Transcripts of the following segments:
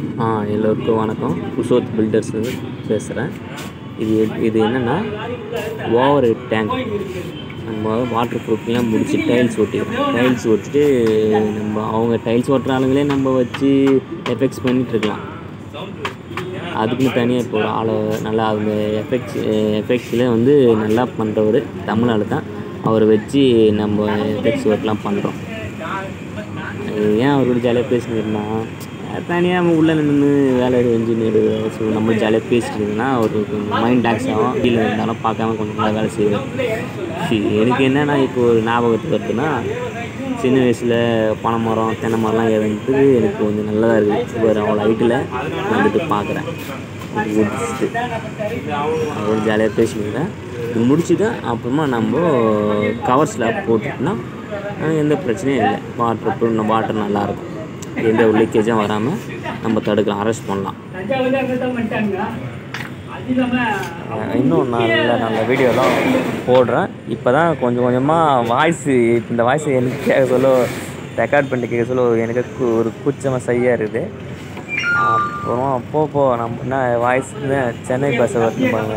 எல்லோருக்கும் வணக்கம். குஷோத் பில்டர்ஸ்லேருந்து பேசுகிறேன். இது என்னென்னா ஓவர் டேங்க். நம்ம வாட்டர் ப்ரூஃப்லாம் முடிச்சு டைல்ஸ் ஒட்டிட்டு நம்ம அவங்க டைல்ஸ் ஒட்டுற ஆளுங்களே நம்ம வச்சு எஃபெக்ட்ஸ் பண்ணிகிட்ருக்கலாம். அதுக்குன்னு தனியாக இப்போ ஒரு ஆளை நல்லா அந்த எஃபெக்ட்ஸில் வந்து நல்லா பண்ணுறவர் தமிழ்நாடு தான். அவரை வச்சு நம்ம எஃபெக்ட்ஸ் ஒர்க்லாம் பண்ணுறோம். ஏன் அவரோட ஜாலியாக பேசினதுன்னா தனியாக உள்ளே நின்று வேலை இன்ஜினியர் நம்ம ஜாலியாக பேசிட்டு இருந்தோம்னா அவருக்கு மைண்ட் டாக்ஸ் ஆகும். கீழே இருந்தாலும் பார்க்காம கொஞ்சம் நல்லா வேலை செய்வேன். எனக்கு என்னென்னா இப்போ ஒரு ஞாபகத்துக்கு வருதுன்னா சின்ன வயசில் பனை மரம் தென்னை மரம்லாம் இறந்துட்டு எனக்கு கொஞ்சம் நல்லதாக இருக்குது. ஒரு அவ்வளோ ஹைட்டில் வந்துட்டு பார்க்குறேன். முடிச்சுட்டு அவ்வளோ ஜாலியாக பேசினேன். இது முடிச்சுட்டு அப்புறமா நம்ம கவர் ஸ்லாப் போட்டுட்டோம்னா எந்த பிரச்சனையும் இல்லை. வாட்டர் நல்லாயிருக்கும். எந்த லீக்கேஜும் வராமல் நம்ம தடுக்கலாம், அரெஸ்ட் பண்ணலாம். இன்னும் நல்ல வீடியோலாம் போடுறேன். இப்போ தான் கொஞ்சம் கொஞ்சமாக இந்த வாய்ஸு எனக்கு கேட்க சொல்ல ரெக்கார்ட் பண்ணி கேட்க சொல்ல எனக்கு ஒரு கூச்சமாக சரியாக இருக்குது. அப்புறம் போ நம்ம என்ன வாய்ஸ் சென்னை பஸ்ஸை வரணும் பாருங்க.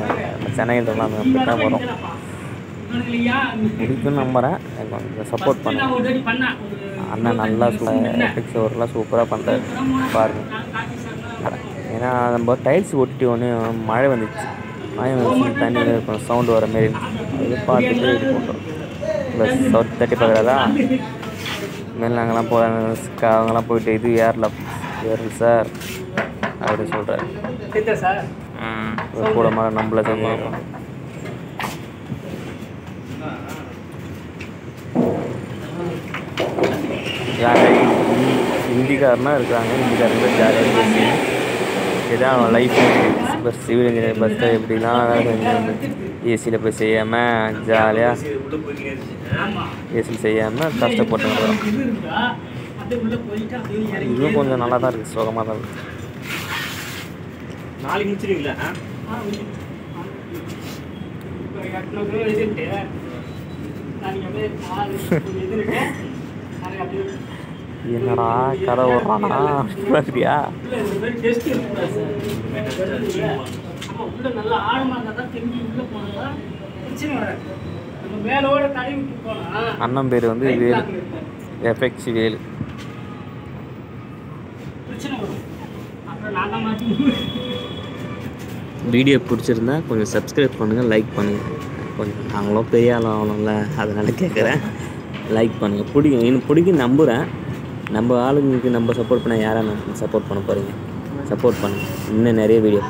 சென்னையில் நம்ம அப்படி தான் வரும். பிடிக்கும்னு நம்புகிறேன். கொஞ்சம் சப்போர்ட் பண்ணுங்க. அண்ணன் நல்லா எஃபெக்ட்ஸ் ஒர்க்லாம் சூப்பராக பண்ணுறாரு பாருங்கள். ஏன்னா நம்ம டைல்ஸ் ஒட்டிட்டு ஒன்று மழை வந்துச்சு. தண்ணி இருக்கும், சவுண்டு வர மாரி அது பார்த்துட்டு இது பண்ணுறோம். ப்ளஸ் சவுத் தட்டி பார்க்குறதா மேலே நாங்கள்லாம் அவங்கெல்லாம் போயிட்டு இது ஏறல சார் அப்படின்னு சொல்கிறாரு. கூட மாதிரி நம்மள செஞ்சு ஹிந்திக்காரனா இருக்காங்க. ஹிந்திக்காரங்க ஜாலியாக பேசி இதுதான் லைஃப். பஸ் சிவில் இன்ஜினியர் பஸ்ஸில் எப்படிலாம் ஏசியில் போய் செய்யாமல் ஜாலியாக ஏசியில் செய்யாமல் கஷ்டப்பட்டு இன்னும் கொஞ்சம் நல்லா தான் இருக்குது, சுகமாக தான் இருக்குது. நாளைக்கு முடிச்சிருவீங்களா? என்னடா கதை ஓடுறானா பார்க்குறியா? அண்ணன் பேர் வந்து வேலு, எஃபெக்ட்ஸ் வேலு. வீடியோ பிடிச்சிருந்தா கொஞ்சம் சப்ஸ்கிரைப் பண்ணுங்கள், லைக் பண்ணுங்கள். கொஞ்சம் நாங்களும் பெரிய ஆளும் ஆகணும்ல, அதனால் கேட்குறேன். லைக் பண்ணுங்கள். எனக்கு பிடிக்கும் நம்புகிறேன். நம்ம ஆளுங்களுக்கு நம்ம சப்போர்ட் பண்ண யாரை சப்போர்ட் பண்ண போகிறீங்க? சப்போர்ட் பண்ணுங்கள். இன்னும் நிறைய வீடியோ